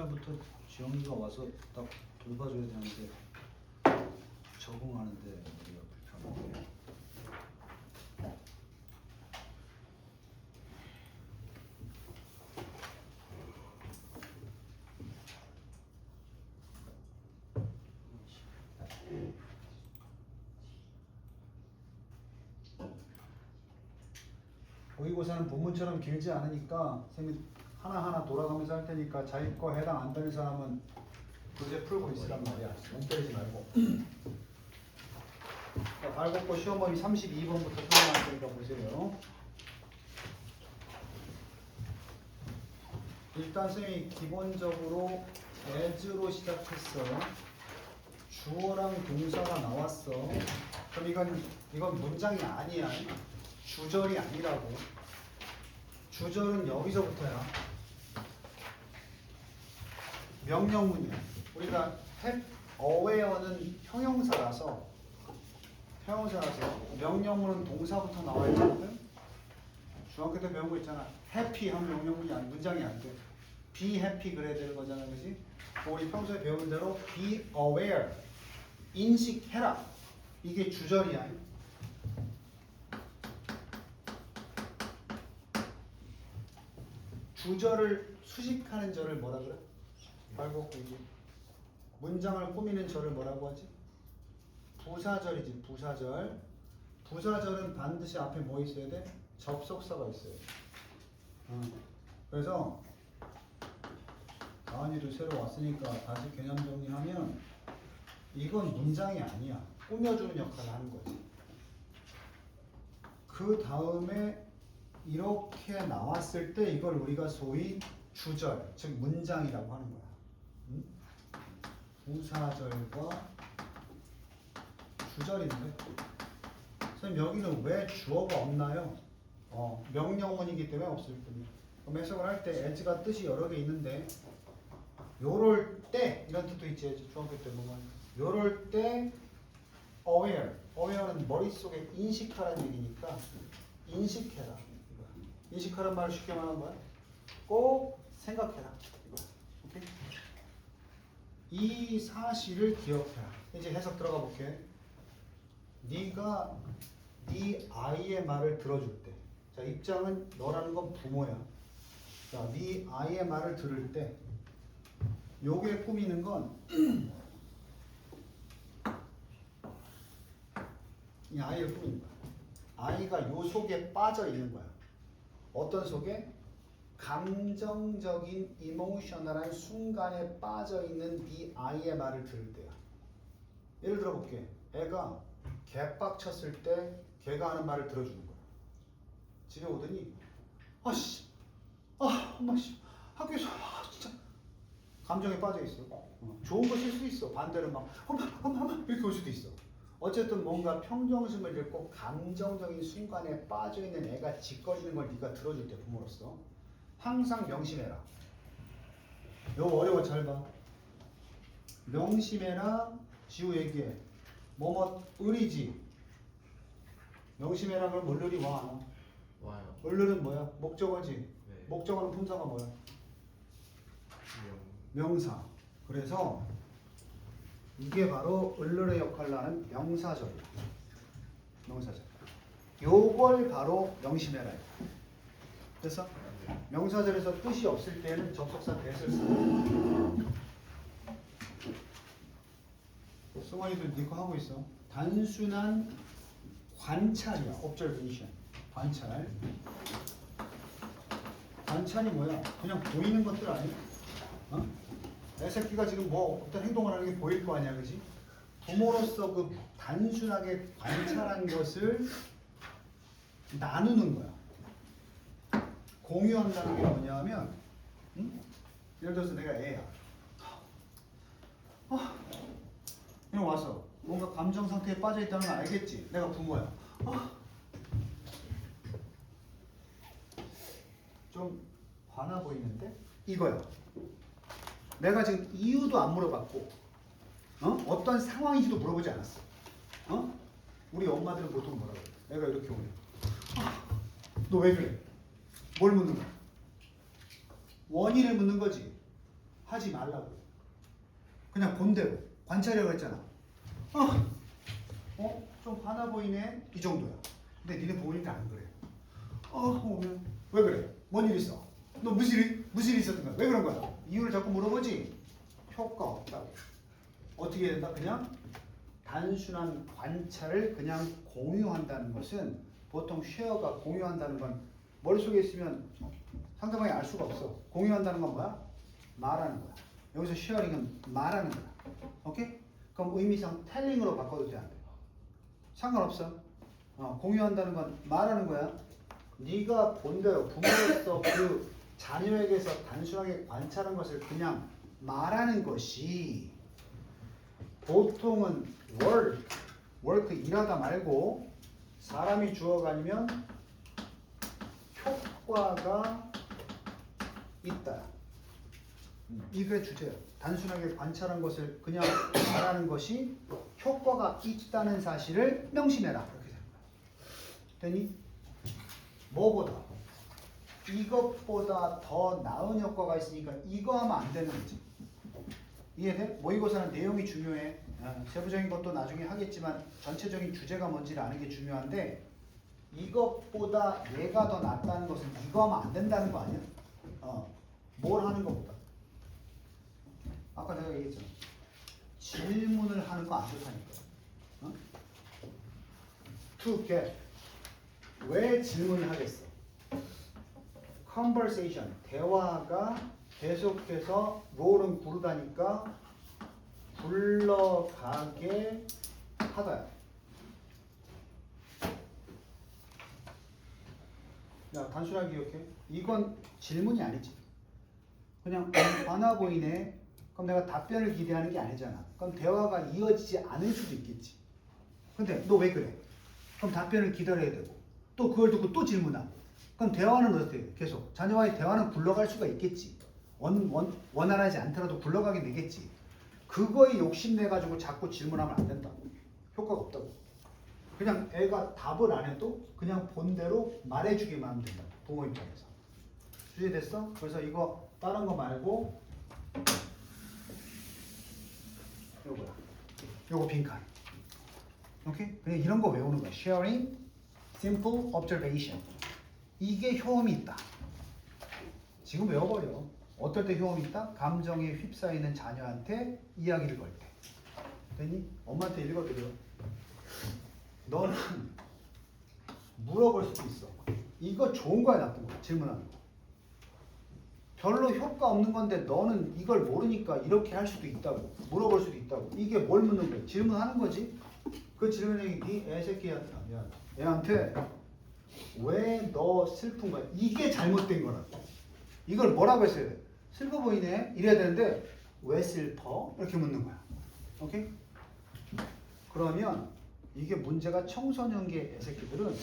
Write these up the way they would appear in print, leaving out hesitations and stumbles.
날부터 지영이가 와서 딱 돌봐줘야 되는데 적응하는데 우리가 불편하게. 모의고사는 본문처럼 길지 않으니까 선생님이 하나하나 돌아가면서 할 테니까 자기 거 해당 안 되는 사람은 교재 풀고 있으란 말이야. 멍 때리지 말고. 자, 발곡고 시험범위 32번부터 설명할 테니까 보세요. 일단 선생님이 기본적으로 as로 시작했어. 주어랑 동사가 나왔어. 그럼 이건 문장이 아니야. 주절이 아니라고. 주절은 여기서부터야. 명령문이야. 우리가 aware는 형용사라서 명령문은 동사부터 나와야 되거든. 중학교 때 배운 거 있잖아. happy 하면 명령문이 아니 문장이 안 돼. be happy 그래야 되는 거잖아, 그렇지? 우리 평소에 배운 대로 be aware 인식해라. 이게 주절이야. 주절을 수식하는 절을 뭐라 그래? 발곡고 이제 문장을 꾸미는 절을 뭐라고 하지? 부사절이지. 부사절. 부사절은 반드시 앞에 뭐 있어야 돼? 접속사가 있어야 돼. 그래서 가은이도 새로 왔으니까 다시 개념 정리하면 이건 문장이 아니야. 꾸며주는 역할을 하는 거지. 그 다음에 이렇게 나왔을 때 이걸 우리가 소위 주절, 즉 문장이라고 하는 거야. 부사절과 주절인데 선생님 여기는 왜 주어가 없나요? 명령문이기 때문에 없을 뿐이야. 그럼 해석을 할 때 as가 뜻이 여러 개 있는데 요럴 때 이런 뜻도 있지. 중학교 때 보면 요럴 때 aware는 머릿속에 인식하라는 얘기니까 인식해라. 인식하란 말을 쉽게 말하는 거야. 꼭 생각해라. 이거야. 오케이? 이 사실을 기억해라. 이제 해석 들어가 볼게. 네가 네 아이의 말을 들어줄 때, 자 입장은 너라는 건 부모야. 자, 네 아이의 말을 들을 때, 요게 꾸미는 건 이 아이를 꾸미는 거야. 아이가 요 속에 빠져 있는 거야. 어떤 속에? 감정적인 이모셔널한 순간에 빠져 있는 네 아이의 말을 들을 때야. 예를 들어 볼게. 애가 개빡쳤을 때 걔가 하는 말을 들어주는 거야. 집에 오더니 엄마 씨 학교에서 진짜 감정에 빠져 있어. 좋은 거 쓸 수도 있어. 반대로 막 엄마 이렇게 올 수도 있어. 어쨌든 뭔가 평정심을 잃고 감정적인 순간에 빠져있는 애가 짓거리는 걸 네가 들어줄 때 부모로서 항상 명심해라. 이거 어려워. 잘 봐. 명심해라. 지우 얘기해. 을이지. 명심해라 그럼 을을이 와 안 와? 와요. 을을은 뭐야? 목적어지. 네. 목적어는 품사가 뭐야? 명사. 그래서 이게 바로 을을의 역할을 하는 명사절이야. 명사절. 요걸 바로 명심해라. 됐어? 명사절에서 뜻이 없을 때는 접속사 that을 써. 승환이도 니거 하고 있어. 단순한 관찰이야. observation. 관찰. 관찰이 뭐야? 그냥 보이는 것들 아니야? 내 새끼가 지금 뭐 어떤 행동을 하는 게 보일 거 아니야, 그지? 부모로서 그 단순하게 관찰한 것을 나누는 거야. 공유한다는 게 뭐냐면, 예를 들어서 내가 애야. 그냥 와서 뭔가 감정 상태에 빠져 있다는 걸 알겠지? 내가 부모야. 좀 화나 보이는데? 이거야. 내가 지금 이유도 안 물어봤고, 어떤 상황인지도 물어보지 않았어. 우리 엄마들은 보통 뭐라고 해? 내가 이렇게 오면, 너 왜 그래? 뭘 묻는 거야? 원인을 묻는 거지. 하지 말라고. 그냥 본대로 관찰하려고 했잖아. 좀 화나 보이네. 이 정도야. 근데 니네 보이니까 안 그래. 오면 왜 그래? 뭔 일 있어? 너 무슨 일 있었던 거야? 왜 그런 거야? 이유를 자꾸 물어보지. 효과 없다고. 어떻게 해야 된다? 그냥 단순한 관찰을 그냥 공유한다는 것은 보통 쉐어가 공유한다는 건 머릿속에 있으면 상대방이 알 수가 없어. 공유한다는 건 뭐야? 말하는 거야. 여기서 쉐어링은 말하는 거야. 오케이? 그럼 의미상 텔링으로 바꿔도 돼, 안 돼? 상관없어. 공유한다는 건 말하는 거야. 네가 본대로 부모로서 그 자녀에게서 단순하게 관찰한 것을 그냥 말하는 것이 보통은 work 일하다 말고 사람이 주어가 아니면 효과가 있다. 이게 주제야. 단순하게 관찰한 것을 그냥 말하는 것이 효과가 있다는 사실을 명심해라. 이렇게 되는 거야. 되니? 뭐보다? 이것보다 더 나은 효과가 있으니까 이거 하면 안 되는 거지. 이해돼? 모의고사는 내용이 중요해. 세부적인 것도 나중에 하겠지만 전체적인 주제가 뭔지를 아는 게 중요한데 이것보다 얘가 더 낫다는 것은 이거 하면 안 된다는 거 아니야? 뭘 하는 것보다. 아까 내가 얘기했잖아. 질문을 하는 거 안 좋다니까. To get. 왜 질문을 하겠어? Conversation. 대화가 계속해서 롤은 부르다니까 굴러가게 하다. 야, 단순하게 기억해. 이건 질문이 아니지. 그냥 화나 보이네. 그럼 내가 답변을 기대하는 게 아니잖아. 그럼 대화가 이어지지 않을 수도 있겠지. 근데 너 왜 그래? 그럼 답변을 기다려야 되고 또 그걸 듣고 또 질문하고 그럼 대화는 어떻게 해? 계속 자녀와의 대화는 굴러갈 수가 있겠지. 원활하지 않더라도 굴러가게 되겠지. 그거에 욕심내가지고 자꾸 질문하면 안 된다고. 효과가 없다고. 그냥 애가 답을 안 해도 그냥 본대로 말해주기만 하면 된다고. 부모 입장에서. 주제됐어? 그래서 이거 다른 거 말고 요거야. 요거 빈칸. 오케이? 그냥 이런 거 외우는 거야. Sharing, simple observation. 이게 효험이 있다. 지금 외워버려. 어떨 때 효험이 있다? 감정에 휩싸이는 자녀한테 이야기를 걸 때. 됐니? 엄마한테 읽어드려. 너는 물어볼 수도 있어. 이거 좋은 거야, 나쁜 거야? 질문하는 거. 별로 효과 없는 건데 너는 이걸 모르니까 이렇게 할 수도 있다고. 물어볼 수도 있다고. 이게 뭘 묻는 거야? 질문하는 거지. 그 질문이 네 애새끼한테 애한테 왜 너 슬픈 거야? 이게 잘못된 거라고. 이걸 뭐라고 했어야 돼? 슬퍼 보이네? 이래야 되는데 왜 슬퍼? 이렇게 묻는 거야. 오케이? 그러면 이게 문제가 청소년기 애새끼들은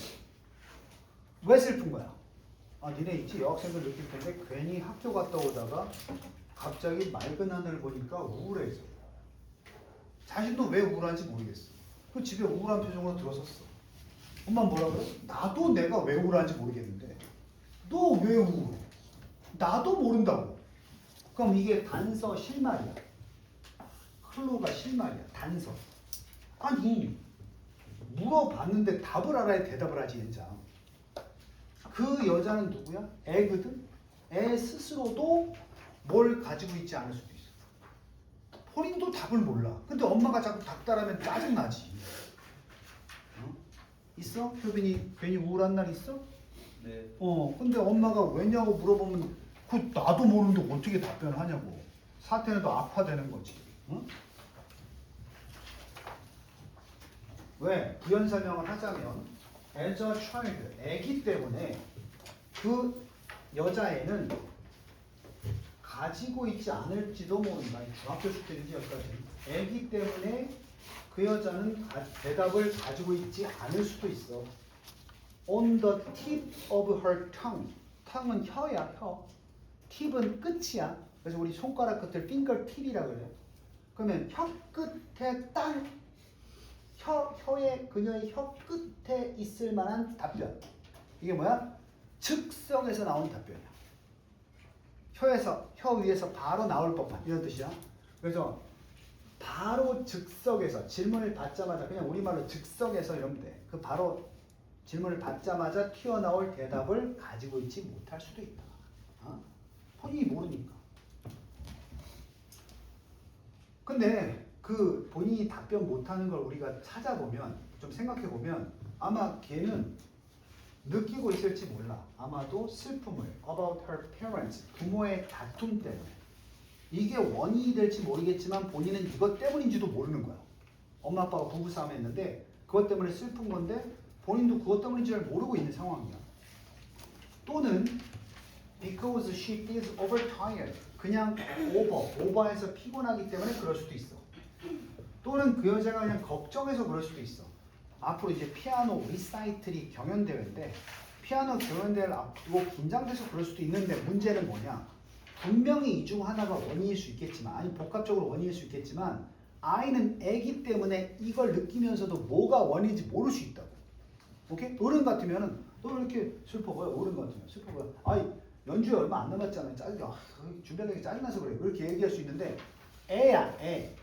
왜 슬픈 거야? 니네 있지? 여학생들 느낄 텐데 괜히 학교 갔다 오다가 갑자기 맑은 하늘을 보니까 우울해져. 자신도 왜 우울한지 모르겠어. 그 집에 우울한 표정으로 들어섰어. 엄마 뭐라 그래? 나도 내가 왜 우울한지 모르겠는데 너 왜 우울해? 나도 모른다고. 그럼 이게 단서 실말이야. 클로가 실말이야. 단서. 아니 물어봤는데 답을 알아야 대답을 하지 연장. 그 여자는 누구야? 애거든? 애 스스로도 뭘 가지고 있지 않을 수도 있어. 본인도 답을 몰라. 근데 엄마가 자꾸 닥달하면 짜증나지. 있어? 효빈이 괜히 우울한 날 있어? 네. 근데 엄마가 왜냐고 물어보면 그 나도 모르는데 어떻게 답변하냐고. 사태는 더 악화되는 거지. 응? 왜? 부연 설명을 하자면 as a child, 애기 때문에 그 여자애는 가지고 있지 않을지도 모른다. 중학교 숙제인지 여기까지. 애기 때문에 그 여자는 대답을 가지고 있지 않을 수도 있어. On the tip of her tongue. tongue은 혀야, 혀. 팁은 끝이야. 그래서 우리 손가락 끝을 finger tip이라고 그래요. 그러면 혀 끝에 딱 그녀의 혀 끝에 있을 만한 답변. 이게 뭐야? 즉석에서 나온 답변이야. 혀 위에서 바로 나올 법한 이런 뜻이야. 그래서 바로 즉석에서 질문을 받자마자 그냥 우리말로 즉석에서 이러면 돼. 그 바로 질문을 받자마자 튀어나올 대답을 가지고 있지 못할 수도 있다. 본인이 모르니까. 근데 그 본인이 답변 못하는 걸 우리가 찾아보면 좀 생각해보면 아마 걔는 느끼고 있을지 몰라. 아마도 슬픔을 about her parents 부모의 다툼 때문에 이게 원인이 될지 모르겠지만 본인은 이것 때문인지도 모르는 거야. 엄마 아빠가 부부싸움 했는데 그것 때문에 슬픈 건데 본인도 그것 때문인지 잘 모르고 있는 상황이야. 또는 because she is overtired 그냥 오버해서 피곤하기 때문에 그럴 수도 있어. 또는 그 여자가 그냥 걱정해서 그럴 수도 있어. 앞으로 이제 피아노 리사이틀이 경연대회인데 피아노 경연대회를 앞두고 긴장돼서 그럴 수도 있는데 문제는 뭐냐? 분명히 이 중 하나가 원인일 수 있겠지만 아니 복합적으로 원인일 수 있겠지만 아이는 애기 때문에 이걸 느끼면서도 뭐가 원인인지 모를 수 있다고. 오케이? 어른 같으면은 너 왜 이렇게 슬퍼 보여? 어른 같으면 슬퍼 보여. 아이 연주에 얼마 안 남았잖아. 준비하는 게 짜증나서 그래. 그렇게 얘기할 수 있는데 애야 애.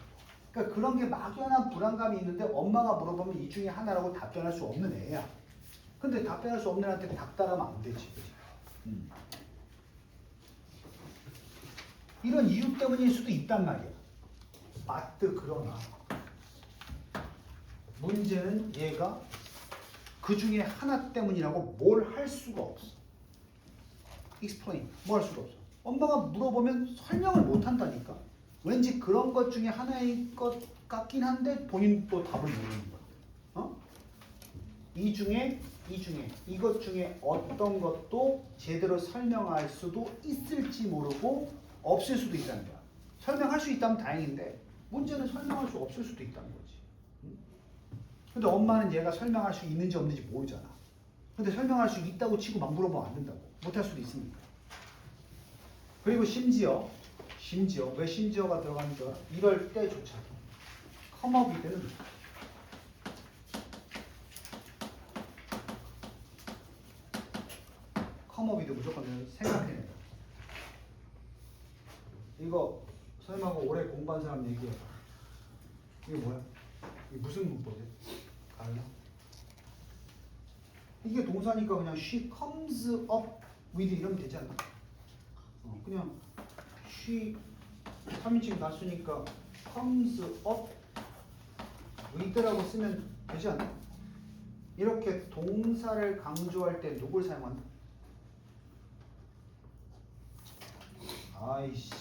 그러니까 그런 게 막연한 불안감이 있는데 엄마가 물어보면 이 중에 하나라고 답변할 수 없는 애야. 근데 답변할 수 없는 애한테 닥달하면 안 되지. 이런 이유 때문일 수도 있단 말이야. 맞드 그러나 문제는 얘가 그 중에 하나 때문이라고 뭘 할 수가 없어. explain 뭐 할 수가 없어. 엄마가 물어보면 설명을 못 한다니까. 왠지 그런 것 중에 하나일 것 같긴 한데 본인도 답을 모르는 거야. 이것 중에 어떤 것도 제대로 설명할 수도 있을지 모르고 없을 수도 있다는 거야. 설명할 수 있다면 다행인데 문제는 설명할 수 없을 수도 있다는 거지. 근데 엄마는 얘가 설명할 수 있는지 없는지 모르잖아. 근데 설명할 수 있다고 치고 막 물어보면 안 된다고. 못할 수도 있으니까. 그리고 심지어 왜 심지어가 들어가는 줄 알아? 이럴 때조차도 컴업이 되는 컴업이도 무조건 생각해야 돼. 이거 선생님하고 오래 공부한 사람 얘기해. 이게 뭐야? 이게 무슨 문법이야? 알나? 이게 동사니까 그냥 she comes up with 이러면 되지 않나? 그냥 she 3인칭 다 쓰니까 comes up with라고 쓰면 되지 않나? 이렇게 동사를 강조할 때 누굴 사용한다? 아이씨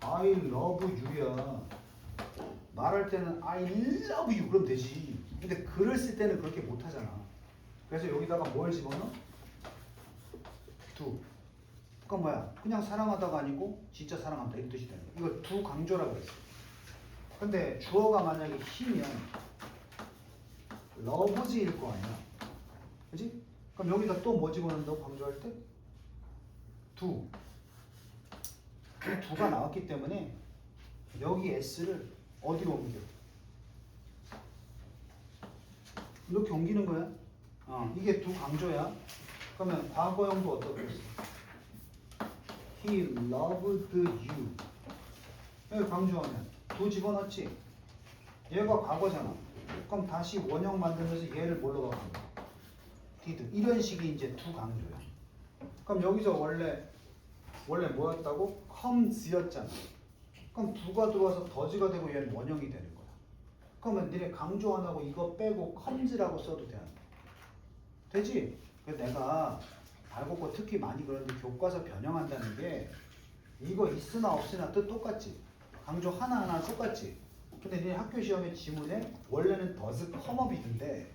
I love you야. 말할 때는 I love you 그럼 되지. 근데 글을 쓸 때는 그렇게 못하잖아. 그래서 여기다가 뭘 집어넣어? 두. 그건 뭐야? 그냥 사랑하다가 아니고 진짜 사랑한다 이 뜻이 되는 거야. 이거 두 강조라고 했어. 근데 주어가 만약에 he면 loves일 거 아니야. 그지? 그럼 여기다 또 뭐 집어넣는다고 강조할 때? 두. 그 두가 나왔기 때문에 여기 s를 어디로 옮겨? 이렇게 옮기는 거야. 이게 두 강조야. 그러면 과거형도 어떻게 했어? He loved you. 여기 강조하면 두 집어넣지. 얘가 과거잖아. 그럼 다시 원형 만들면서 얘를 뭘로 바꾸는 거야? did. 이런 식이 이제 두 강조야. 그럼 여기서 원래 뭐였다고? comes였잖아. 그럼 두가 들어와서 더즈가 되고 얘는 원형이 되는 거야. 그러면 니네 강조 안 하고 이거 빼고 comes라고 써도 돼? 되지? 그래서 내가 발곡고 특히 많이 그러는데 교과서 변형한다는 게 이거 있으나 없으나 뜻 똑같지? 강조 하나하나 똑같지? 근데 니네 학교 시험에 지문에 원래는 does come up이던데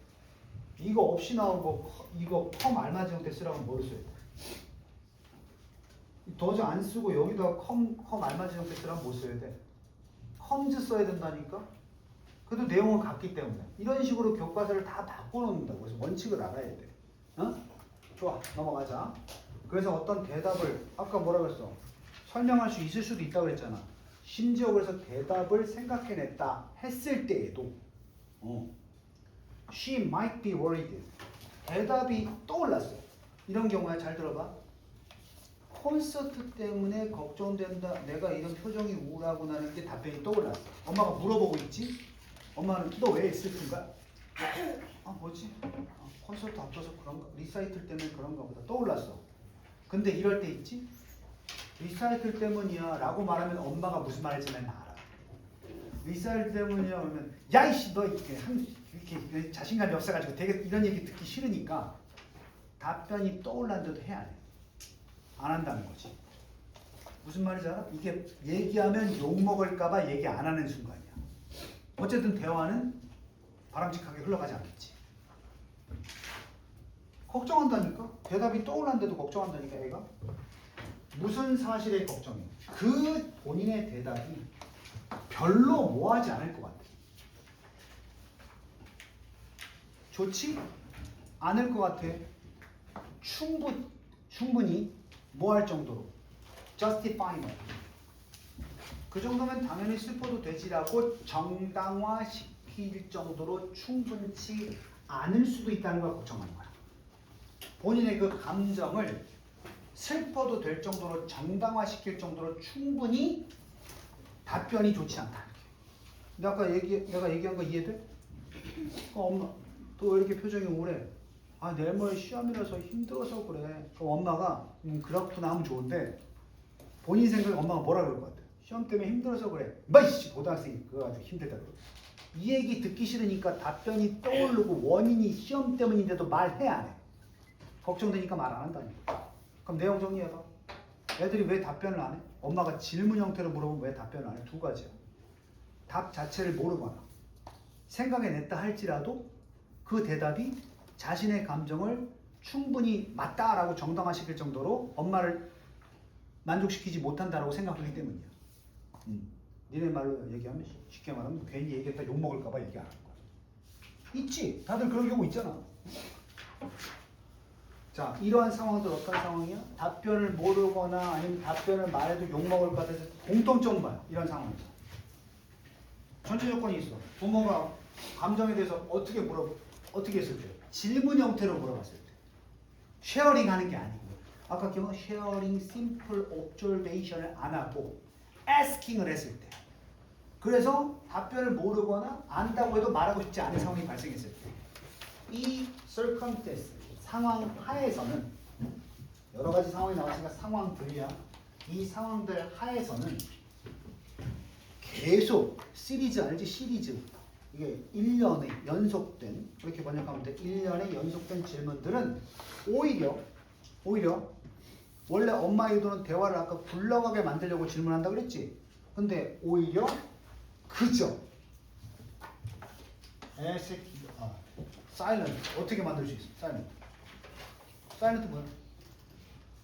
이거 없이 나오고 이거 come 알맞은 형태 쓰라고 뭐를 써야 돼? does 안 쓰고 여기다가 come 알맞은 형태 쓰라면 뭐 써야 돼? comes 써야 된다니까? 그래도 내용은 같기 때문에 이런 식으로 교과서를 다 바꿔놓는다고. 그래서 원칙을 알아야 돼. 좋아, 넘어가자. 그래서 어떤 대답을 아까 뭐라 그랬어? 설명할 수 있을 수도 있다고 그랬잖아. 심지어 그래서 대답을 생각해냈다 했을 때에도 she might be worried. 대답이 떠올랐어. 이런 경우에 잘 들어봐. 콘서트 때문에 걱정된다. 내가 이런 표정이 우울하구나는 게 답변이 떠올랐어. 엄마가 물어보고 있지? 엄마는 너 왜 슬픈가? 아 뭐지? 콘서트 앞서서 그런가? 리사이틀 때문에 그런가 보다. 떠올랐어. 근데 이럴 때 있지? 리사이틀 때문이야 라고 말하면 엄마가 무슨 말인지 난 알아. 리사이틀 때문이야 그러면 야이씨 너 이렇게 자신감이 없어가지고 되게 이런 얘기 듣기 싫으니까 답변이 떠올랐는데도 해 안 해? 안 한다는 거지. 무슨 말인지 알아? 이게 얘기하면 욕먹을까봐 얘기 안 하는 순간이야. 어쨌든 대화는 바람직하게 흘러가지 않겠지. 걱정한다니까? 대답이 떠올랐는데도 걱정한다니까 애가? 무슨 사실에 걱정해? 그 본인의 대답이 별로 뭐하지 않을 것 같아. 좋지 않을 것 같아. 충분히 뭐 할 정도로 justifyable. 그 정도면 당연히 슬퍼도 되지라고 정당화시킬 정도로 충분치 않을 수도 있다는 걸 걱정하는 거야. 본인의 그 감정을 슬퍼도 될 정도로 정당화시킬 정도로 충분히 답변이 좋지 않다. 근데 아까 내가 얘기한 거 이해돼? 엄마 또 왜 이렇게 표정이 우울해? 아 내일 모레 시험이라서 힘들어서 그래. 그럼 엄마가 그렇구나 하면 좋은데 본인 생각에 엄마가 뭐라 그럴 것 같아? 시험 때문에 힘들어서 그래. 뭐이씨 고등학생이 그거 가지고 힘들다 그래. 이 얘기 듣기 싫으니까 답변이 떠오르고 원인이 시험 때문인데도 말해 안 해? 걱정되니까 말 안 한다니까. 그럼 내용 정리해봐. 애들이 왜 답변을 안 해? 엄마가 질문 형태로 물어보면 왜 답변을 안 해? 두 가지야. 답 자체를 모르거나 생각해 냈다 할지라도 그 대답이 자신의 감정을 충분히 맞다라고 정당화시킬 정도로 엄마를 만족시키지 못한다라고 생각하기 때문이야. 니네 말로 얘기하면 쉽게 말하면 괜히 얘기했다 욕먹을까봐 얘기 안 하는 거야. 있지? 다들 그런 경우 있잖아. 자, 이러한 상황들 어떤 상황이야? 답변을 모르거나 아니면 답변을 말해도 욕먹을 것 같아서 공통점 봐요. 이런 상황에서. 전체 조건이 있어. 부모가 감정에 대해서 어떻게 했을 때? 질문 형태로 물어봤을 때. 쉐어링 하는 게 아니고. 아까 기억 쉐어링 simple observation을 안 하고 asking을 했을 때. 그래서 답변을 모르거나 안다고 해도 말하고 싶지 않은 상황이 발생했을 때. 이 circumstance, 상황 하에서는 여러 가지 상황이 나왔으니까 상황들이야. 이 상황들 하에서는 계속 시리즈 알지? 시리즈. 이게 1년에 연속된 이렇게 번역하면 돼. 1년에 연속된 질문들은 오히려 원래 엄마 의도는 대화를 아까 굴러가게 만들려고 질문한다 그랬지? 근데 오히려 그저 silent 어떻게 만들 수 있어? silent 뭐야?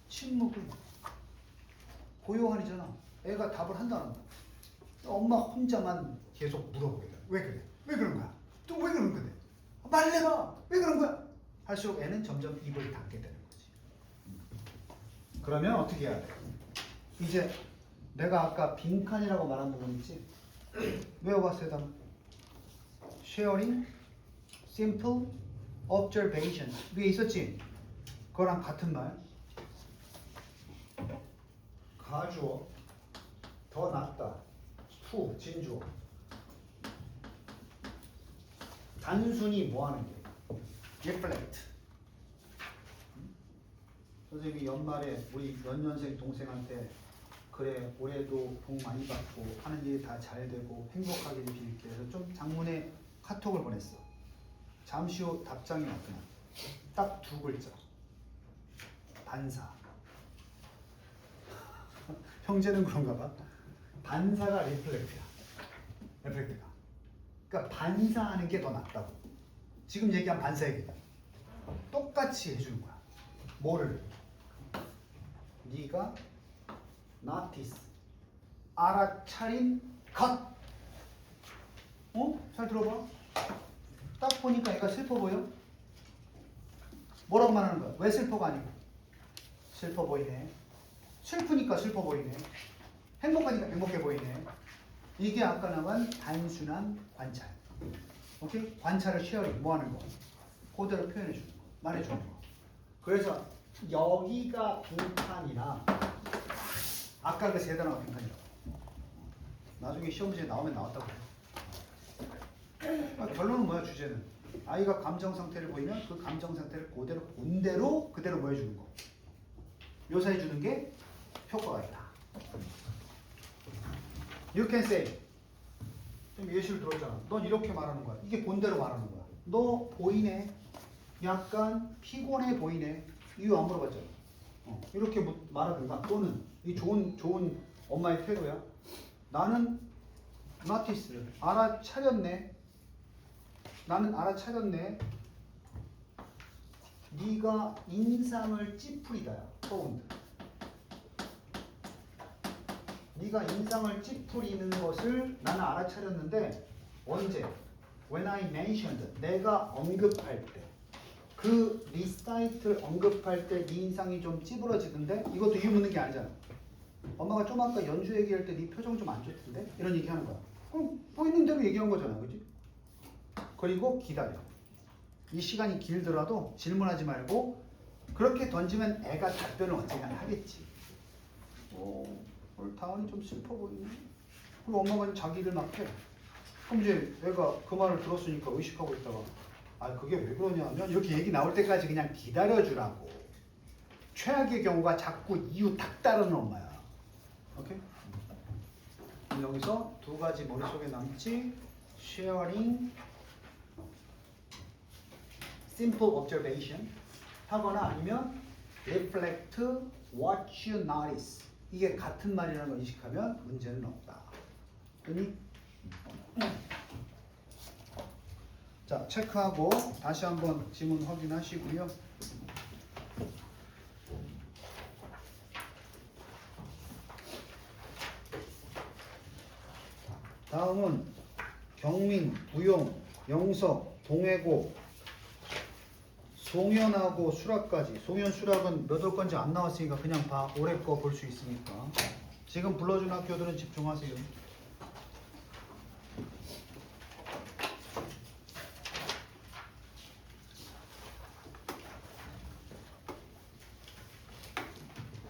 침묵을 고요한이잖아. 애가 답을 한다는 거야. 엄마 혼자만 계속 물어보게 돼. 왜 그래? 왜 그런 거야? 또 왜 그런 거야? 말해봐. 왜 그런 거야? 할수록 애는 점점 입을 닫게 되는 거지. 그러면 어떻게 해야 돼? 이제 내가 아까 빈칸이라고 말한 부분 있지? 외워봤어요, 다음. Sharing, simple, observation 위에 있었지? 그거랑 같은 말. 가주어, 더 낫다, 후, 진주어. 단순히 뭐 하는 게? reflect. 선생님이 연말에 우리 연년생 동생한테 그래 올해도 복 많이 받고 하는 일 다 잘 되고 행복하게 빌게 해서 좀 장문에 카톡을 보냈어. 잠시 후 답장이 왔구나. 딱 두 글자. 반사. 형제는 그런가 봐. 반사가 리플렉트야. 리플렉트가. 그러니까 반사하는 게 더 낫다고. 지금 얘기한 반사 얘기다. 똑같이 해주는 거야. 뭐를? 네가 notice 알아차린 것. 잘 들어봐. 딱 보니까 애가 슬퍼 보여? 뭐라고 말하는 거야? 왜 슬퍼가 아니고? 슬퍼 보이네. 슬프니까 슬퍼 보이네. 행복하니까 행복해 보이네. 이게 아까 나간 단순한 관찰. 오케이? 관찰을 쉐어링 뭐 하는 거? 그대로 표현해 주는 거. 말해 주는 거. 그래서 여기가 빈칸이라 아까 그 세 단어가 빈칸이라고. 나중에 시험 문제 나오면 나왔다고 해요. 결론은 뭐야? 주제는 아이가 감정 상태를 보이면 그 감정 상태를 그대로 본대로 그대로 뭐 해주는 거, 묘사해 주는 게 효과가 있다. You can say. 좀 예시를 들었잖아. 넌 이렇게 말하는 거야. 이게 본대로 말하는 거야. 너 보이네. 약간 피곤해 보이네. 이유 안 물어봤잖아. 이렇게 말하든가 또는 이 좋은 엄마의 태도야. 나는 notice 알아차렸네. 나는 알아차렸네. 네가 인상을 찌푸리다야. found. 네가 인상을 찌푸리는 것을 나는 알아차렸는데 언제? When I mentioned. 내가 언급할 때. 그 리사이트를 언급할 때 네 인상이 좀 찌부러지던데 이것도 이유 묻는 게 아니잖아. 엄마가 좀 아까 연주 얘기할 때 네 표정 좀 안 좋던데? 이런 얘기 하는 거야. 그럼 보이는 대로 얘기한 거잖아. 그지? 그리고 기다려. 이 시간이 길더라도 질문하지 말고 그렇게 던지면 애가 답변을 언젠가 하겠지. 오늘 다운이 좀 슬퍼 보이네. 그리고 엄마가 자기를 막 해. 그럼 이제 애가 그 말을 들었으니까 의식하고 있다가 아 그게 왜 그러냐면 이렇게 얘기 나올 때까지 그냥 기다려주라고. 최악의 경우가 자꾸 이유 딱 따르는 엄마야. 오케이? 여기서 두 가지 머릿속에 남지. sharing simple observation 하거나 아니면 reflect what you notice. 이게 같은 말이라는 걸 인식하면 문제는 없다. 그니? 자, 체크하고 다시 한번 지문 확인하시고요. 다음은 경민, 부용, 영석, 동해고, 송현하고 수락까지. 송현, 수락은 몇 월 건지 안 나왔으니까 그냥 봐. 올해 거 볼 수 있으니까. 지금 불러준 학교들은 집중하세요.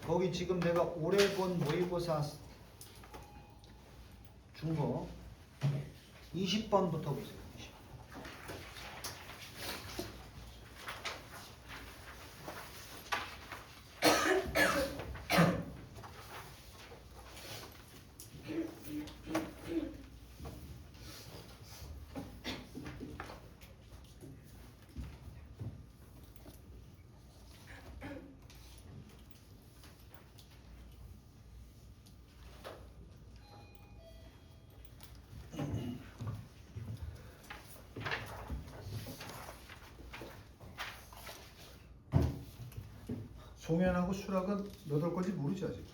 거기 지금 내가 올해 본 모의고사 준 거 20번부터 보세요. 20번. 송현하고 수락은 몇 월 건지 모르지 아직.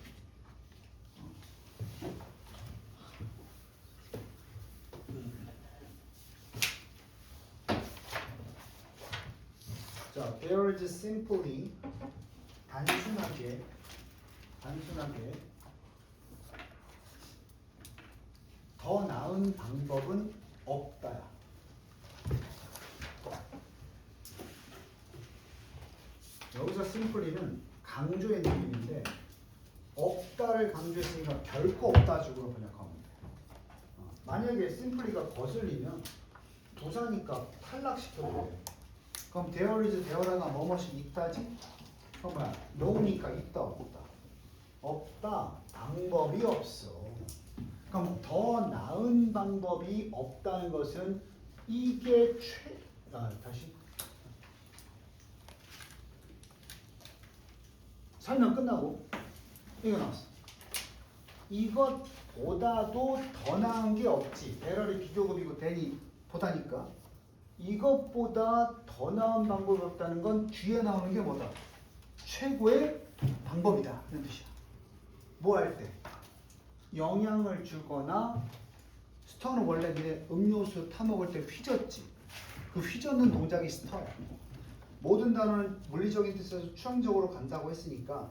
자, there is simply 단순하게 더 나은 방법은 없다야. 여기서 simply는 강조의 느낌인데 없다를 강조했으니까 결코 없다 식으로 번역하면 돼. 만약에 simply가 거슬리면 부사니까 탈락시켜도 돼. 그럼 there is there가 뭐뭐이 있다지? 그럼 뭐야? no니까 있다 없다. 없다 방법이 없어. 그럼 더 나은 방법이 없다는 것은 이게 다시 설명 끝나고 이거 나왔어. 이것보다도 더 나은 게 없지. 배럴이 비교급이고 대니 보다니까 이것보다 더 나은 방법이 없다는 건 뒤에 나오는 게 뭐다? 최고의 방법이다 이런 뜻이야. 뭐 할 때? 영향을 주거나 스터는 원래 니네 음료수 타먹을 때 휘젓지. 그 휘젓는 동작이 스터야. 모든 단어는 물리적인 뜻에서 추상적으로 간다고 했으니까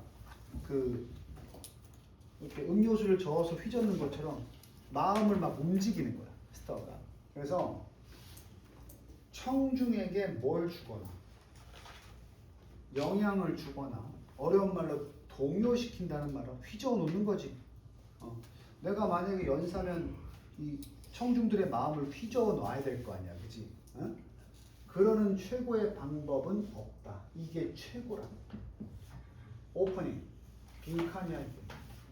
그 이렇게 음료수를 저어서 휘젓는 것처럼 마음을 막 움직이는 거야 스터가. 그래서 청중에게 뭘 주거나 영향을 주거나 어려운 말로 동요시킨다는 말은 휘저어 놓는 거지. 내가 만약에 연사면 이 청중들의 마음을 휘저어 놔야 될 거 아니야, 그지? 그러는 최고의 방법은 없다. 이게 최고라. 오프닝, 빈칸이 할 때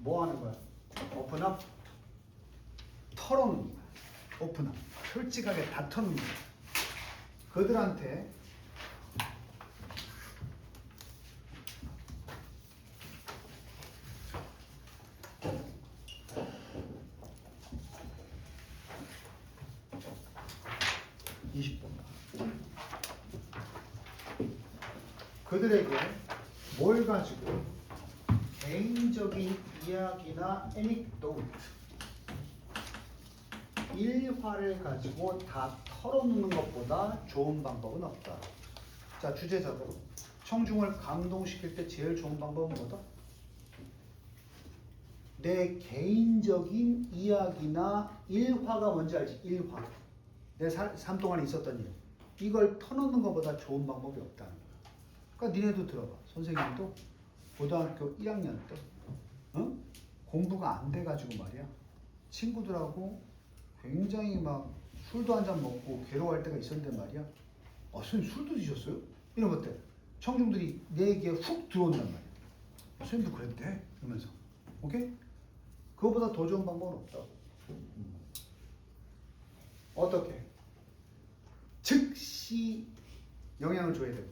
뭐 하는 거야? 오픈업, 털어놓는 거야. 오픈업, 솔직하게 다 털어놓는 거야. 그들한테 그들에게 뭘 가지고 개인적인 이야기나 에닉도트, 일화를 가지고 다 털어놓는 것보다 좋은 방법은 없다. 자, 주제적으로 청중을 감동시킬 때 제일 좋은 방법은 뭐다? 내 개인적인 이야기나 일화가 뭔지 알지? 일화. 내 삶 동안에 있었던 일. 이걸 터놓는 것보다 좋은 방법이 없다는 거야. 그러니까 니네도 들어봐. 선생님도 고등학교 1학년 때 공부가 안 돼가지고 말이야. 친구들하고 굉장히 막 술도 한잔 먹고 괴로워할 때가 있었는데 말이야. 선생님 술도 드셨어요? 이런 것들. 청중들이 내 얘기에 훅 들어온단 말이야. 선생님도 그랬대? 이러면서. 오케이? 그거보다 더 좋은 방법은 없다고. 어떻게? 즉시 영향을 줘야 되고.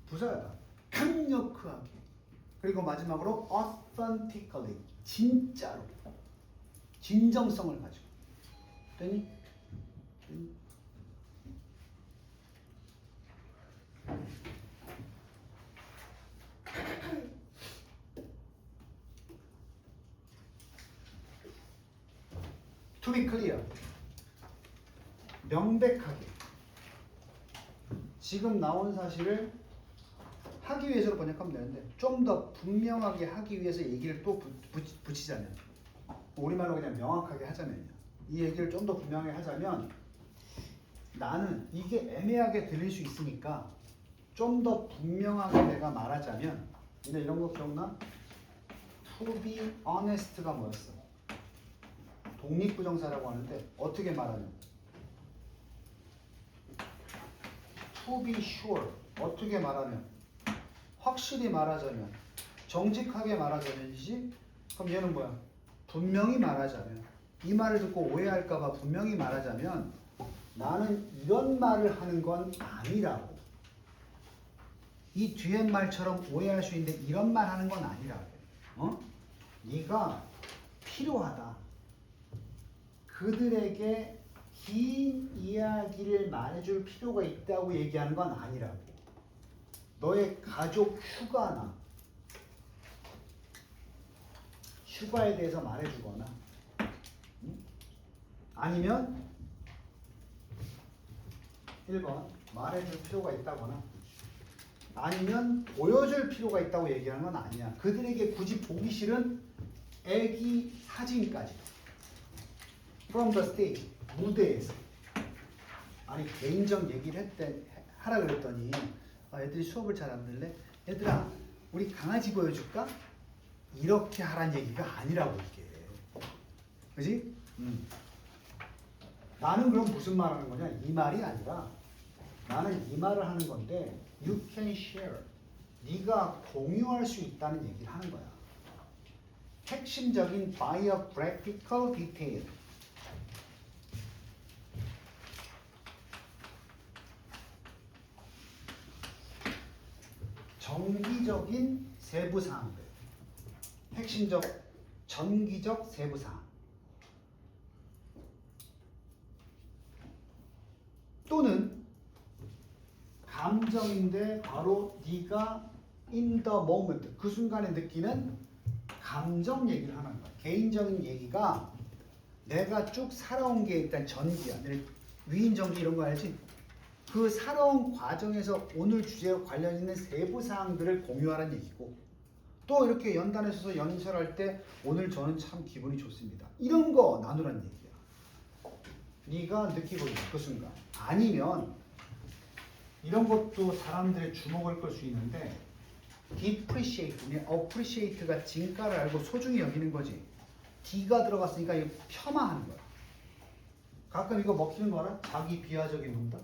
부사야. 강력하게. 그리고 마지막으로 authentically. 진짜로. 진정성을 가지고. 되니? To be clear. 명백하게. 지금 나온 사실을 하기 위해서로 번역하면 되는데 좀 더 분명하게 하기 위해서 얘기를 또 붙이자면, 우리말로 그냥 명확하게 하자면요. 이 얘기를 좀 더 분명하게 하자면, 나는 이게 애매하게 들릴 수 있으니까 좀 더 분명하게 내가 말하자면, 니네 이런 거 기억나? To be honest가 뭐였어? 독립부정사라고 하는데 어떻게 말하냐? To be sure. 어떻게 말하면? 확실히 말하자면, 정직하게 말하자면이지. 그럼 얘는 뭐야? 분명히 말하자면, 이 말을 듣고 오해할까봐 분명히 말하자면, 나는 이런 말을 하는 건 아니라고. 이 뒤에 말처럼 오해할 수 있는데 이런 말 하는 건 아니라고. 네가 필요하다. 그들에게 긴 이야기를 말해줄 필요가 있다고 얘기하는 건 아니라고. 너의 가족 휴가나 휴가에 대해서 말해주거나, 아니면 1번 말해줄 필요가 있다거나, 아니면 보여줄 필요가 있다고 얘기하는 건 아니야. 그들에게 굳이 보기 싫은 애기 사진까지. From the stage. 무대에서. 아니 개인적 얘기를 하라 그랬더니 애들이 수업을 잘 안 들래? 얘들아 우리 강아지 보여줄까? 이렇게 하란 얘기가 아니라고 이게. 그지? 나는 그럼 무슨 말 하는 거냐? 이 말이 아니라 나는 이 말을 하는 건데 You can share. 네가 공유할 수 있다는 얘기를 하는 거야. 핵심적인 biographical detail. 정기적인 세부사항들. 핵심적, 전기적 세부사항. 또는 감정인데 바로 네가 in the moment, 그 순간에 느끼는 감정 얘기를 하는 거야. 개인적인 얘기가 내가 쭉 살아온 게 일단 전기야. 위인전기 이런 거 알지? 그 살아온 과정에서 오늘 주제와 관련 있는 세부 사항들을 공유하라는 얘기고, 또 이렇게 연단에 서서 연설할 때 오늘 저는 참 기분이 좋습니다. 이런 거 나누라는 얘기야. 네가 느끼고 있는 그 순간. 아니면 이런 것도 사람들의 주목을 끌 수 있는데, depreciate, appreciate가 진가를 알고 소중히 여기는 거지. D가 들어갔으니까 이거 폄하하는 거야. 가끔 이거 먹히는 거 알아? 자기 비하적인 농담.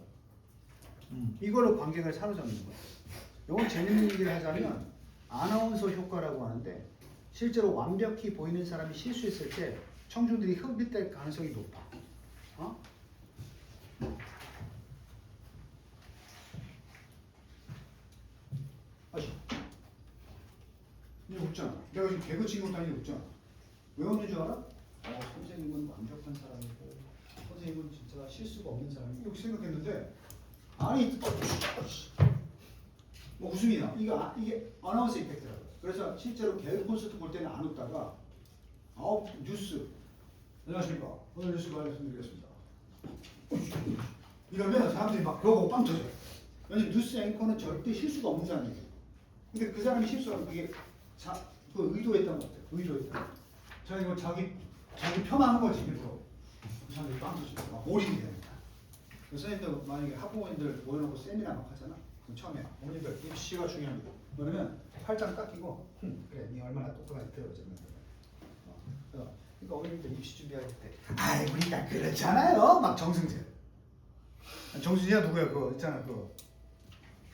이걸로 관객을 사로잡는 거야. 이건 재밌는 얘기를 하자면 아나운서 효과라고 하는데 실제로 완벽히 보이는 사람이 실수했을 때 청중들이 흡입될 가능성이 높아. 어? 아시? 이제 웃잖아. 내가 지금 개그 친 것도 아니고 웃잖아. 왜 웃는 줄 알아? 선생님은 완벽한 사람이고 선생님은 진짜 실수가 없는 사람이고 이렇게 생각했는데 아니 뭐 웃음이 나. 이게 아나운서 이펙트라고. 그래서 실제로 개그 콘서트 볼 때는 안 웃다가 뉴스 안녕하십니까 오늘 뉴스가 말씀드리겠습니다. 이러면 사람들이 막 그거 보고 빵 터져. 왜냐면 뉴스 앵커는 절대 실수가 없는 사람이에요. 근데 그 사람이 실수하면 그게 그 의도했던 것 같아요. 의도했다. 자 이거 자기 폄하한 거지 일부러. 그 사람들이 빵 터지고 막 몰입이 되니까. 선생님들 만약에 학부모님들 모여놓고 세미나 막 하잖아. 그럼 처음에 어머니들 입시가 중요합니다. 그러면 팔짱 딱 끼고 그래 니 얼마나 똑똑한지 들어보자. 그러니까 어머니들 입시 준비할 때 아이 우리가 그렇잖아요. 막 정승재. 정승재가 누구야? 그거 있잖아. 그거.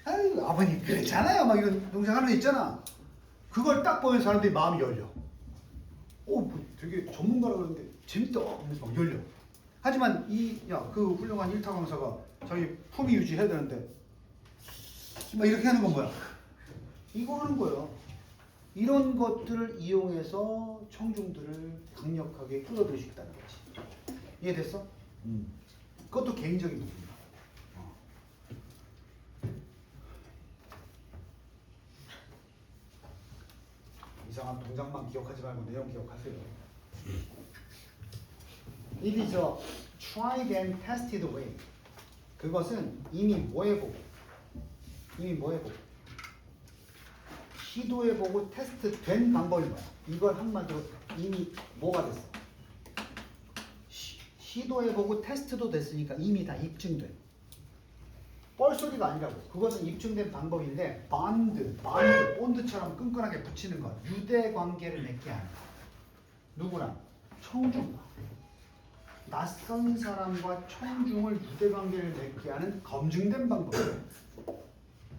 아유 아버님 그렇잖아요. 막 이런 동생하는 거 있잖아. 그걸 딱 보면 사람들이 마음이 열려. 뭐 되게 전문가라 그러는데 재밌다. 그래서 막 열려. 하지만 그 훌륭한 일타 강사가 자기 품위 유지해야 되는데 막 이렇게 하는 건 뭐야? 이거 하는 거예요. 이런 것들을 이용해서 청중들을 강력하게 끌어들일 수 있다는 거지. 이해됐어? 그것도 개인적인 부분이야. 이상한 동작만 기억하지 말고 내용 기억하세요. It is a tried and tested way. 그것은 이미 뭐해보고 시도해보고 테스트된 방법인 거야. 이걸 한마디로 이미 뭐가 됐어? 시도해보고 테스트도 됐으니까 이미 다 입증된. 뻘소리가 아니라고. 그것은 입증된 방법인데 본드처럼 끈끈하게 붙이는 것. 유대관계를 맺게 하는 것. 누구랑? 청중과. 낯선 사람과 청중을 유대관계를 맺게 하는 검증된 방법이에요.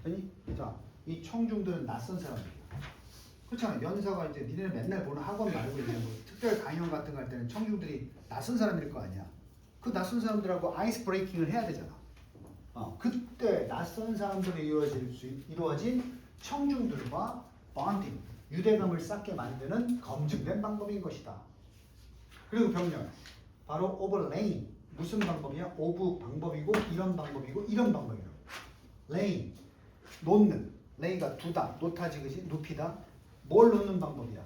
아니? 자, 이 청중들은 낯선 사람들이야. 그렇잖아. 연사가 이제 니네는 맨날 보는 학원 말고 이제 뭐 특별 강연 같은 거 할 때는 청중들이 낯선 사람일 거 아니야. 그 낯선 사람들하고 아이스 브레이킹을 해야 되잖아. 그때 낯선 사람들이 이루어진 청중들과 본딩, 유대감을 쌓게 만드는 검증된 방법인 것이다. 그리고 병렬, 바로 오버레인. 무슨 방법이야? 오브 방법이고 이런 방법이고 이런 방법이라고. 레인, 놓는. 레이가 두다, 놓다지 그지? 눕히다. 뭘 놓는 방법이야?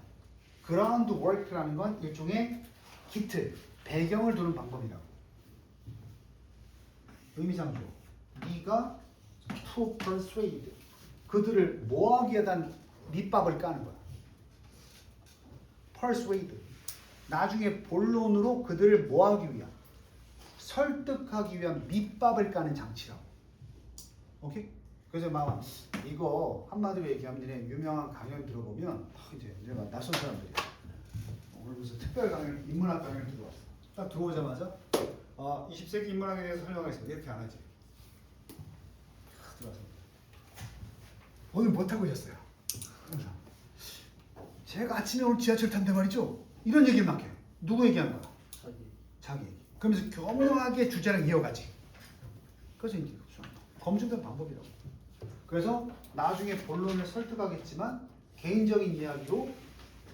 그라운드 워크라는 건 일종의 기틀, 배경을 두는 방법이라고. 의미상조. 네가 to persuade. 그들을 뭐하기 위한 밑밥을 까는 거야. persuade. 나중에 본론으로 그들을 뭐하기 위한, 설득하기 위한 밑밥을 까는 장치라고. 오케이? 그래서 막 이거 한마디로 얘기하면 유명한 강연 들어보면 이제 내가 낯선 사람들이야. 오늘 무슨 특별 강연, 인문학 강연 들어왔어. 딱 들어오자마자 20세기 인문학에 대해서 설명하겠습니다. 이렇게 안 하지. 들어와서 오늘 뭐 타고 오셨어요? 제가 아침에 오늘 지하철 탄데 말이죠. 이런 얘기를 막 해. 누구 얘기하는 거야? 자기. 그러면서 교묘하게 주제를 이어가지. 그래서 이제 검증된 방법이라고. 그래서 나중에 본론을 설득하겠지만 개인적인 이야기로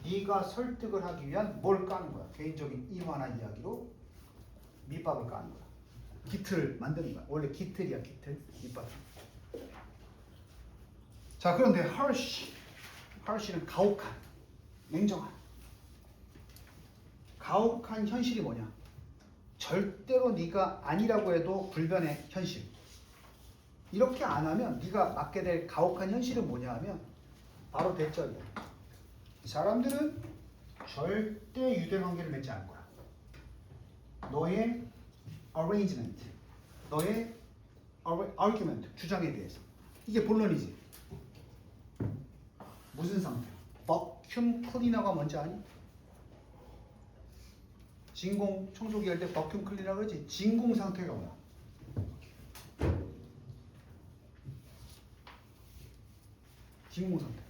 네가 설득을 하기 위한 뭘 까는 거야. 개인적인 일화나 이야기로 밑밥을 까는 거야. 기틀을 만드는 거야. 원래 기틀이야, 기틀. 밑밥. 자, 그런데 harsh는 가혹한, 냉정한. 가혹한 현실이 뭐냐? 절대로 네가 아니라고 해도 불변의 현실. 이렇게 안 하면 네가 맞게 될 가혹한 현실은 뭐냐 하면 바로 대절이야. 이 사람들은 절대 유대관계를 맺지 않을 거야. 너의 arrangement, 너의 argument, 주장에 대해서. 이게 본론이지. 무슨 상태? 버큐um 클리너가 뭔지 아니? 진공 청소기 할 때 버큐um 클리너 그러지? 진공 상태가 뭐야? 진공 상태.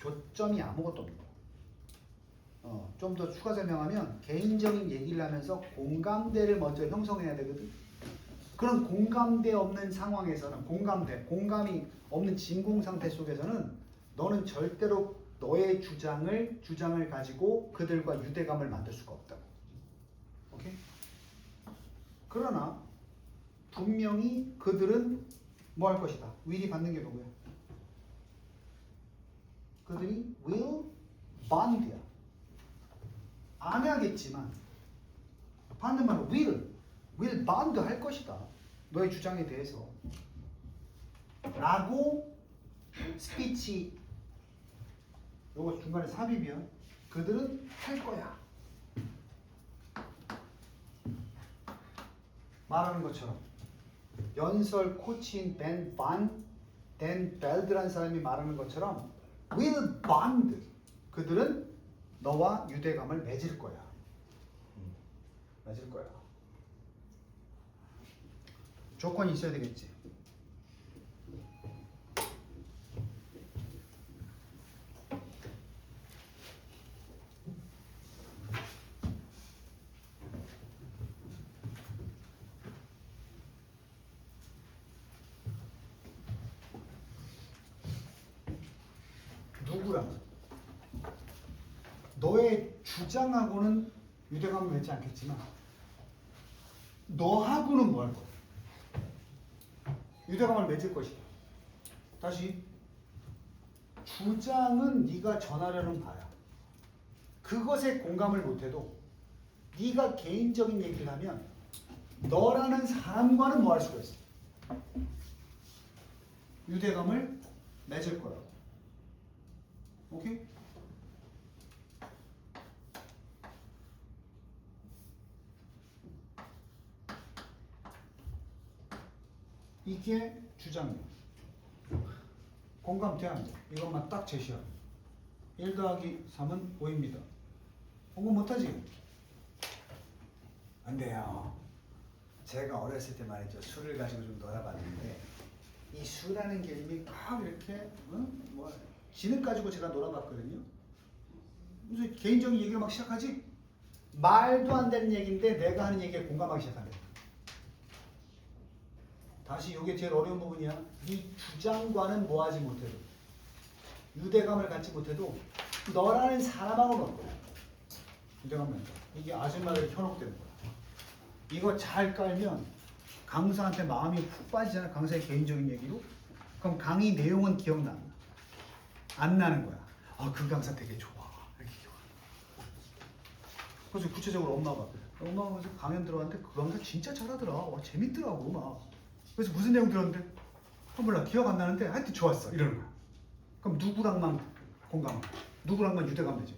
교점이 아무것도 없는 거야. 좀 더 추가 설명하면 개인적인 얘기를 하면서 공감대를 먼저 형성해야 되거든. 그런 공감대 없는 상황에서는 공감이 없는 진공 상태 속에서는 너는 절대로 너의 주장을 가지고 그들과 유대감을 만들 수가 없다고. 오케이? 그러나 분명히 그들은 뭐 할 것이다. will이 받는 게 누구야? 그들이 will bond야. 안 하겠지만 받는 말은 will bond 할 것이다. 너의 주장에 대해서 라고 스피치 요거 중간에 삽입이야. 그들은 할 거야. 말하는 것처럼 연설 코치인 벤 벨드라는 사람이 말하는 것처럼 will bond 그들은 너와 유대감을 맺을 거야. 맺을 거야. 조건이 있어야 되겠지. 누구랑? 너의 주장하고는 유대감을 맺지 않겠지만 너하고는 뭐 할 거야? 유대감을 맺을 것이다. 다시 주장은 네가 전하려는 바야. 그것에 공감을 못해도 네가 개인적인 얘기를 하면 너라는 사람과는 뭐 할 수가 있어? 유대감을 맺을 거야. 오케이? 이게 주장이에요. 공감돼 안 돼? 이것만 딱 제시하고 1 더하기 3은 5입니다. 공감 못하지? 안 돼요. 제가 어렸을 때 말이죠. 술을 가지고 좀 놀아봤는데 이 술하는 개념이 막 이렇게 뭐 진흙 가지고 제가 놀아봤거든요. 무슨 개인적인 얘기를 막 시작하지? 말도 안 되는 얘기인데 내가 하는 얘기에 공감하기 시작한다. 다시 이게 제일 어려운 부분이야. 네 주장과는 뭐하지 못해도 유대감을 갖지 못해도 너라는 사람하고는 없거든. 유대감을 갖다. 이게 아줌마를 현혹되는 거야. 이거 잘 깔면 강사한테 마음이 푹 빠지잖아. 강사의 개인적인 얘기로. 그럼 강의 내용은 기억나? 안 나는 거야. 아, 그 강사 되게 좋아. 이렇게 기억. 그래서 구체적으로 엄마가 그래서 강연 들어갔는데 그 강사 진짜 잘하더라. 와, 재밌더라고 막. 그래서 무슨 내용 들었는데 몰라 기억 안 나는데 하여튼 좋았어 이러는 거야. 그럼 누구랑만 공감하고 누구랑만 유대감 되지?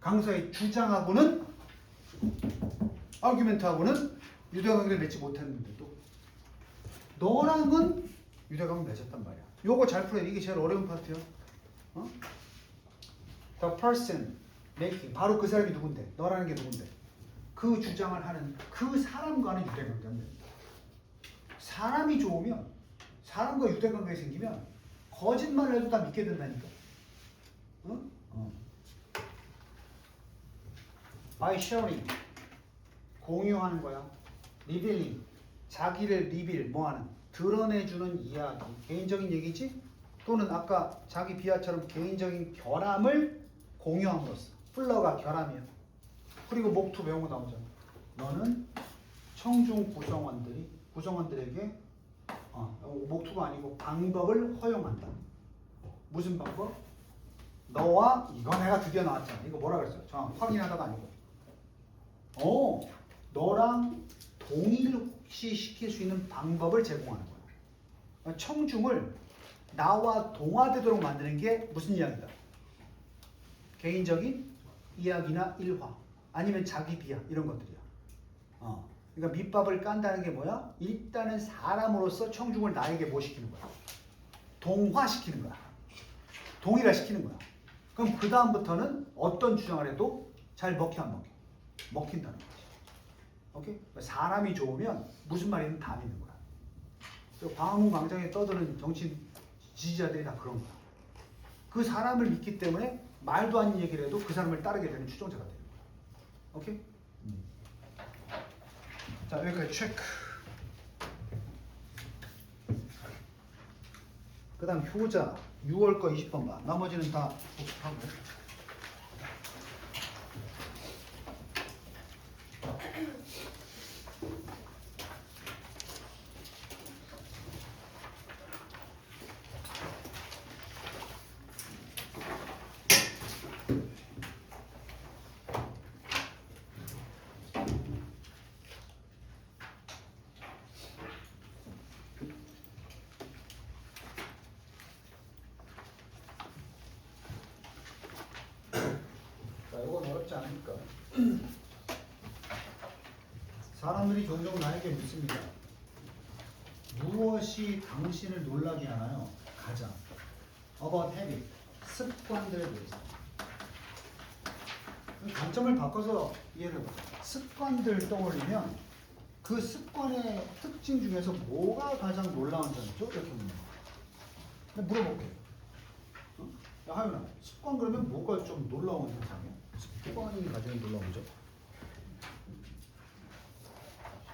강사의 주장하고는 아규멘트하고는 유대감을 맺지 못했는데도 너랑은 유대감을 맺었단 말이야. 요거 잘 풀어야 돼. 이게 제일 어려운 파트야. The person making 바로 그 사람이 누군데? 너라는 게 누군데? 그 주장을 하는 그 사람과는 유대관계가 됩니다. 사람이 좋으면 사람과 유대관계가 생기면 거짓말을 해도 다 믿게 된다니까. By sharing 공유하는 거야. Revealing 자기를 리빌 뭐하는 드러내주는 이야기 개인적인 얘기지. 또는 아까 자기 비하처럼 개인적인 결함을 공유함으로써 플러가 결함이야. 그리고 목투 배운 거 나오잖아. 너는 청중 구성원들에게 목투가 아니고 방법을 허용한다. 무슨 방법? 너와 이거 내가 드디어 나왔잖아. 이거 뭐라 그랬어? 확인하다가 아니고. 너랑 동의를 혹시 시킬 수 있는 방법을 제공하는 거야. 청중을 나와 동화되도록 만드는 게 무슨 이야기다? 개인적인 이야기나 일화 아니면 자기 비하 이런 것들이야. 그러니까 밑밥을 깐다는 게 뭐야? 일단은 사람으로서 청중을 나에게 뭐 시키는 거야? 동화시키는 거야. 동일화시키는 거야. 그럼 그 다음부터는 어떤 주장을 해도 잘 먹혀 안 먹혀? 먹힌다는 거지. 오케이? 사람이 좋으면 무슨 말이든 다 믿는 거야. 광화문 광장에 떠드는 정치 지지자들이 다 그런 거야. 그 사람을 믿기 때문에 말도 아닌 얘기를 해도 그 사람을 따르게 되는 추종자가 되는 거야. 오케이? 자, 여기까지 체크. 그 다음 효자 6월 거 20번 봐. 나머지는 다 복습하고. 이건 어렵지 않으니까. 사람들이 종종 나에게 묻습니다. 무엇이 당신을 놀라게 하나요? 가장. About habit. 습관들에 대해서. 관점을 바꿔서 이해를 해보자. 습관들 떠올리면 그 습관의 특징 중에서 뭐가 가장 놀라운 점이죠? 이렇게 묻는 거야. 물어볼게요. 야, 하윤아, 습관 그러면 뭐가 좀 놀라운 현상이야? 습관이 가지는 놀라운 점?